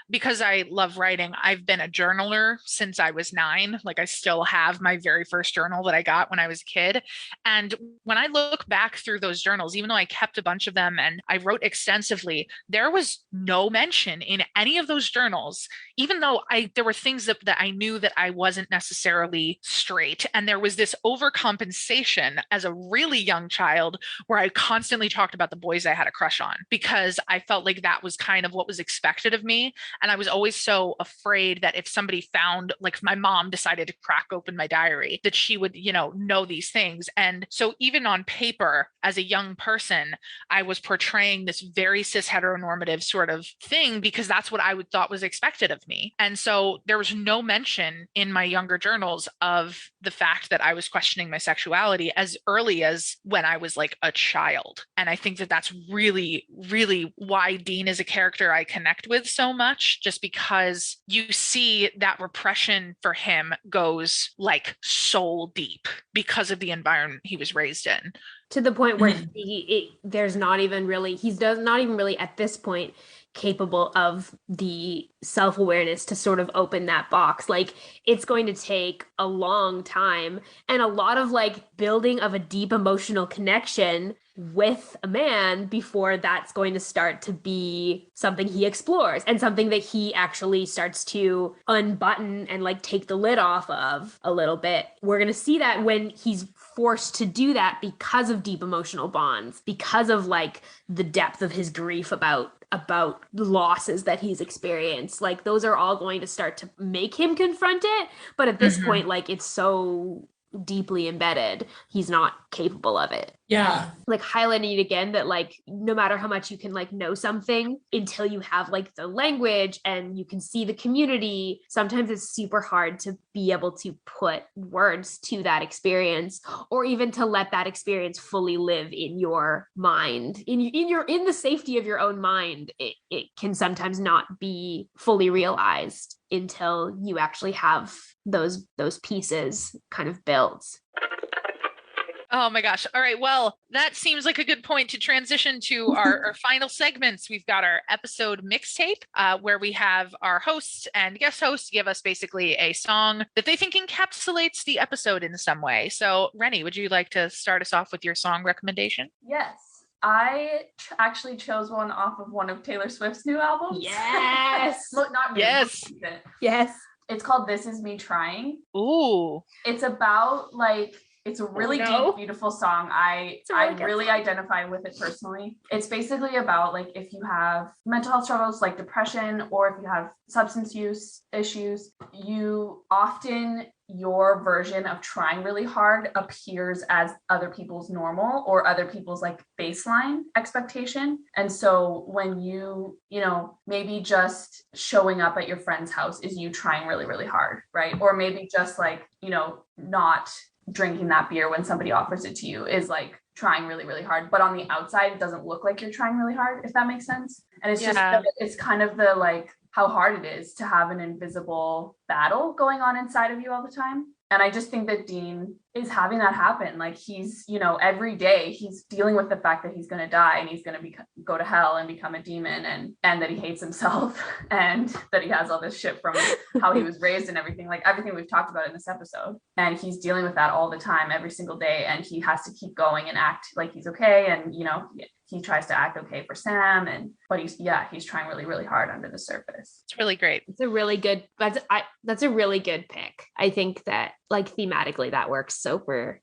because I love writing, I've been a journaler since I was 9. Like I still have my very first journal that I got when I was a kid. And when I look back through those journals, even though I kept a bunch of them and I wrote extensively, there was no mention in any of those journals, even though there were things that I knew that I wasn't necessarily straight. And there was this overcompensation as a really young child where I constantly talked about the boys I had a crush on, because I felt like that was kind of what was expected of me. And I was always so afraid that if somebody found, like if my mom decided to crack open my diary, that she would, know these things. And so even on paper, as a young person, I was portraying this very cis heteronormative sort of thing because that's what I would thought was expected of me. And so there was no mention in my younger journals of the fact that I was questioning my sexuality as early as when I was like a child. And I think that that's really, really why Dean is a character I connect with so much, just because you see that repression for him goes like soul deep because of the environment he was raised in. To the point where there's not even really, not even really at this point capable of the self-awareness to sort of open that box. Like it's going to take a long time and a lot of like building of a deep emotional connection with a man before that's going to start to be something he explores and something that he actually starts to unbutton and like take the lid off of a little bit. We're going to see that when he's forced to do that because of deep emotional bonds, because of like the depth of his grief about losses that he's experienced. Like those are all going to start to make him confront it. But at this point, like it's so deeply embedded, he's not capable of it. Yeah. Like highlighting it again that like no matter how much you can like know something, until you have like the language and you can see the community, sometimes it's super hard to be able to put words to that experience, or even to let that experience fully live in your mind, in the safety of your own mind. It can sometimes not be fully realized until you actually have those pieces kind of built. Oh my gosh. All right. Well, that seems like a good point to transition to our final segments. We've got our episode mixtape, where we have our hosts and guest hosts give us basically a song that they think encapsulates the episode in some way. So, Renny, would you like to start us off with your song recommendation? Yes. I actually chose one off of one of Taylor Swift's new albums. Yes. Look, not new. Yes. Yes. It's called This Is Me Trying. Ooh. It's about like, it's a really deep, beautiful song. I really identify with it personally. It's basically about like if you have mental health struggles like depression, or if you have substance use issues, your version of trying really hard appears as other people's normal or other people's like baseline expectation. And so when you maybe just showing up at your friend's house is you trying really, really hard, right? Or maybe just like, not drinking that beer when somebody offers it to you is like trying really, really hard. But on the outside, it doesn't look like you're trying really hard, if that makes sense. And it's just, it's kind of the like how hard it is to have an invisible battle going on inside of you all the time. And I just think that Dean is having that happen. Like he's, every day he's dealing with the fact that he's going to die and he's going to go to hell and become a demon, and that he hates himself and that he has all this shit from how he was raised and everything, like everything we've talked about in this episode. And he's dealing with that all the time, every single day. And he has to keep going and act like he's okay. And, he tries to act okay for Sam, but he's trying really, really hard under the surface. It's really great. It's a really good, that's a really good pick. I think that like thematically that works super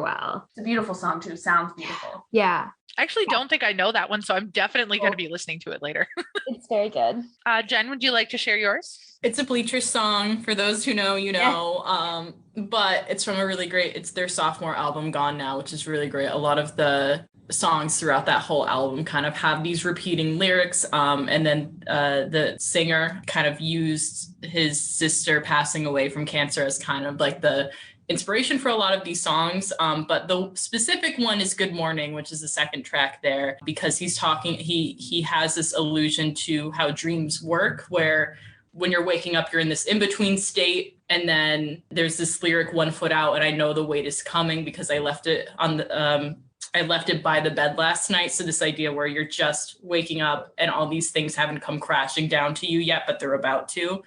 well. It's a beautiful song too. Sounds beautiful. Yeah. I actually don't think I know that one, so I'm definitely going to be listening to it later. It's very good. Jenn, would you like to share yours? It's a Bleachers song. For those who know, but it's from it's their sophomore album, Gone Now, which is really great. A lot of the songs throughout that whole album kind of have these repeating lyrics, and then the singer kind of used his sister passing away from cancer as kind of like the inspiration for a lot of these songs. But the specific one is Good Morning, which is the second track there, because he's talking, he has this allusion to how dreams work, where when you're waking up, you're in this in-between state. And then there's this lyric, 1 foot out, and I know the weight is coming because I left it on the, I left it by the bed last night. So this idea where you're just waking up and all these things haven't come crashing down to you yet, but they're about to.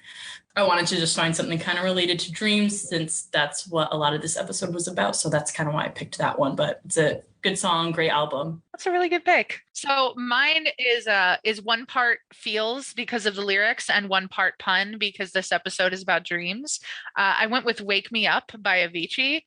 I wanted to just find something kind of related to dreams, since that's what a lot of this episode was about. So that's kind of why I picked that one, but it's a good song, great album. That's a really good pick. So mine is one part feels because of the lyrics and one part pun because this episode is about dreams. I went with Wake Me Up by Avicii.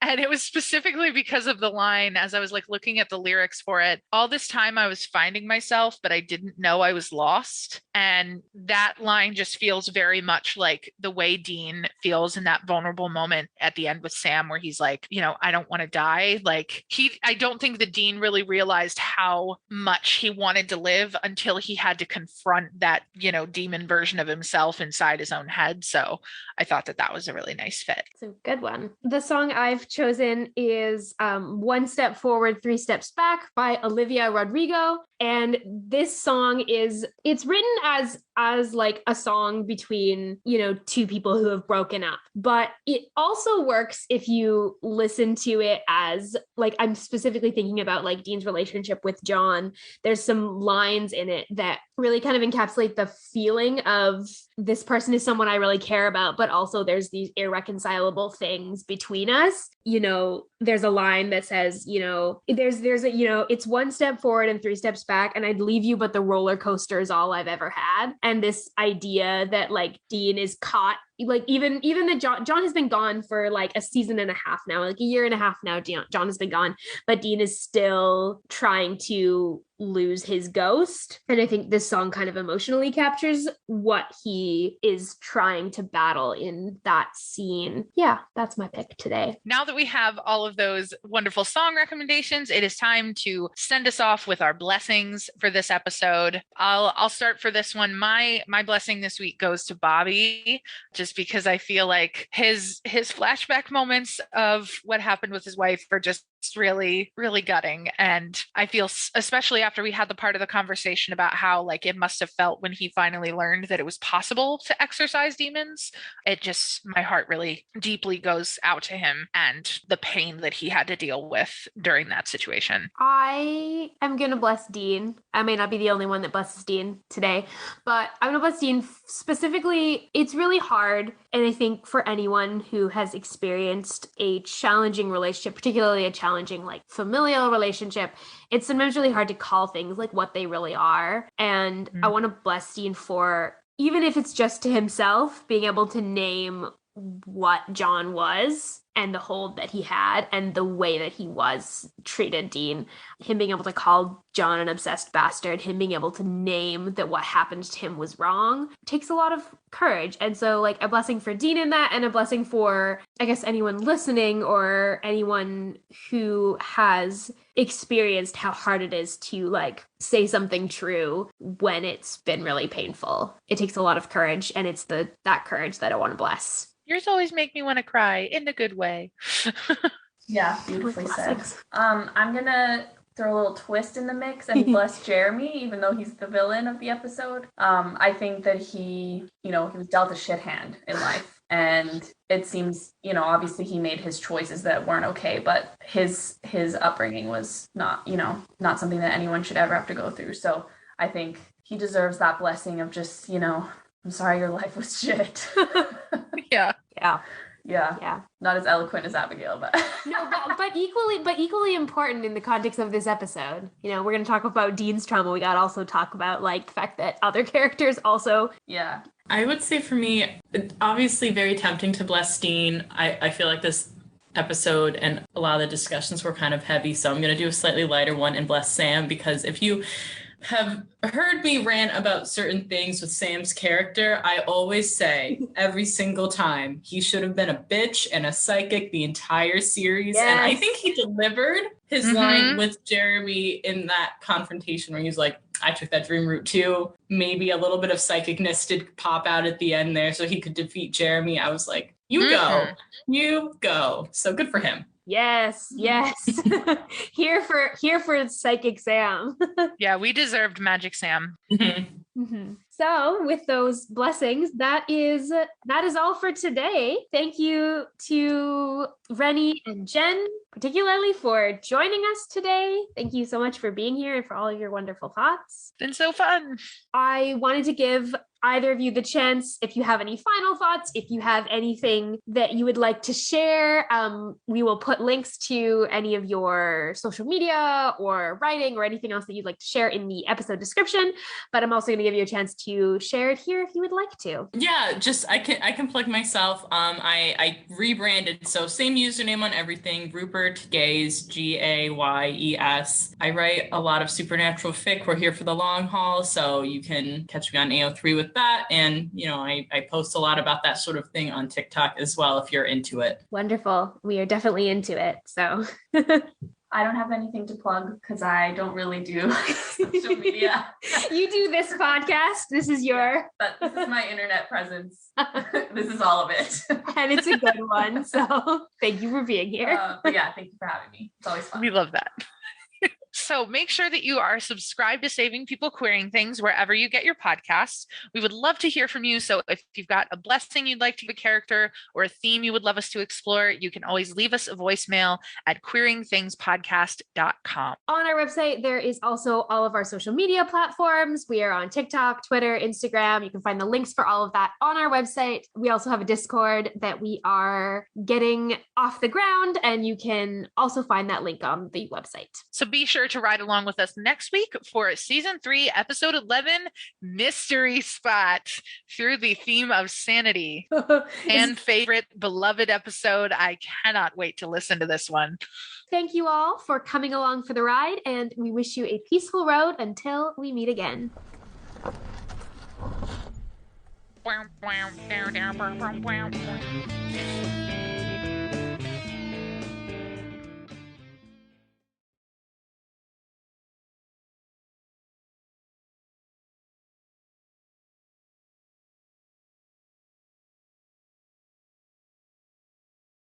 And it was specifically because of the line, as I was like looking at the lyrics for it, all this time I was finding myself, but I didn't know I was lost. And that line just feels very much like the way Dean feels in that vulnerable moment at the end with Sam, where he's like, you know, I don't want to die. Like I don't think that Dean really realized how much he wanted to live until he had to confront that, you know, demon version of himself inside his own head. So I thought that was a really nice fit. It's a good one. The song I've chosen is One Step Forward, Three Steps Back by Olivia Rodrigo. And this song it's written as like a song between, you know, two people who have broken up, but it also works if you listen to it as like, I'm specifically thinking about like Dean's relationship with John. There's some lines in it that really kind of encapsulate the feeling of this person is someone I really care about, but also there's these irreconcilable things between us. You know, there's a line that says, you know, there's a, you know, it's 1 step forward and 3 steps back, and I'd leave you, but the roller coaster is all I've ever had. And this idea that like Dean is caught, like even that John has been gone for like a season and a half now, like a year and a half now, John has been gone, but Dean is still trying to lose his ghost. And I think this song kind of emotionally captures what he is trying to battle in that scene. Yeah, that's my pick today. Now that we have all of those wonderful song recommendations, it is time to send us off with our blessings for this episode. I'll start for this one. My blessing this week goes to Bobby, just because I feel like his flashback moments of what happened with his wife are just really, really gutting. And I feel, especially after we had the part of the conversation about how like it must have felt when he finally learned that it was possible to exorcise demons, it just, my heart really deeply goes out to him and the pain that he had to deal with during that situation. I am going to bless Dean. I may not be the only one that blesses Dean today, but I'm going to bless Dean specifically. It's really hard. And I think for anyone who has experienced a challenging relationship, particularly a challenging like familial relationship, it's sometimes really hard to call things like what they really are. And I want to bless Dean for, even if it's just to himself, being able to name what John was and the hold that he had and the way that he was treated Dean, him being able to call John an obsessed bastard, him being able to name that what happened to him was wrong, takes a lot of courage. And so like a blessing for Dean in that, and a blessing for, I guess, anyone listening or anyone who has experienced how hard it is to like say something true when it's been really painful. It takes a lot of courage, and it's that courage that I want to bless. Yours always make me want to cry in a good way. Yeah, beautifully said. I'm gonna throw a little twist in the mix and bless Jeremy, even though he's the villain of the episode. I think that he was dealt a shit hand in life, and it seems, obviously he made his choices that weren't okay, but his upbringing was not something that anyone should ever have to go through. So I think he deserves that blessing of just, I'm sorry your life was shit. Yeah. Not as eloquent as Abigail, but no, but equally important in the context of this episode. We're going to talk about Dean's trauma. We got to also talk about like the fact that other characters also. Yeah. I would say for me, obviously very tempting to bless Dean. I feel like this episode and a lot of the discussions were kind of heavy, so I'm going to do a slightly lighter one and bless Sam, because if you have heard me rant about certain things with Sam's character, I always say every single time he should have been a bitch and a psychic the entire series. Yes. And I think he delivered his line with Jeremy in that confrontation where he's like, I took that dream route too. Maybe a little bit of psychicness did pop out at the end there so he could defeat Jeremy. I was like, you go. So good for him. Yes. here for Psychic Sam. Yeah, we deserved Magic Sam. So with those blessings, that is all for today. Thank you to Renny and Jenn, particularly for joining us today. Thank you so much for being here and for all of your wonderful thoughts. Been so fun. I wanted to give either of you the chance, if you have any final thoughts, if you have anything that you would like to share, we will put links to any of your social media or writing or anything else that you'd like to share in the episode description. But I'm also going to give you a chance to share it here if you would like to. Yeah, just I can plug myself. I rebranded, so same username on everything, Rupert Gaze, Gayes. I write a lot of supernatural fic. We're here for the long haul, so you can catch me on AO3 with that. And, I post a lot about that sort of thing on TikTok as well, if you're into it. Wonderful. We are definitely into it. So I don't have anything to plug because I don't really do social media. You do this podcast. This is your... But this is my internet presence. This is all of it. And it's a good one. So thank you for being here. But yeah, thank you for having me. It's always fun. We love that. So make sure that you are subscribed to Saving People Queering Things wherever you get your podcasts. We would love to hear from you. So if you've got a blessing you'd like to give a character or a theme you would love us to explore, you can always leave us a voicemail at queeringthingspodcast.com. On our website, there is also all of our social media platforms. We are on TikTok, Twitter, Instagram. You can find the links for all of that on our website. We also have a Discord that we are getting off the ground, and you can also find that link on the website. So be sure to ride along with us next week for season 3, episode 11, Mystery Spot, through the theme of sanity. And favorite beloved episode. I cannot wait to listen to this one. Thank you all for coming along for the ride, and we wish you a peaceful road until we meet again. Wow.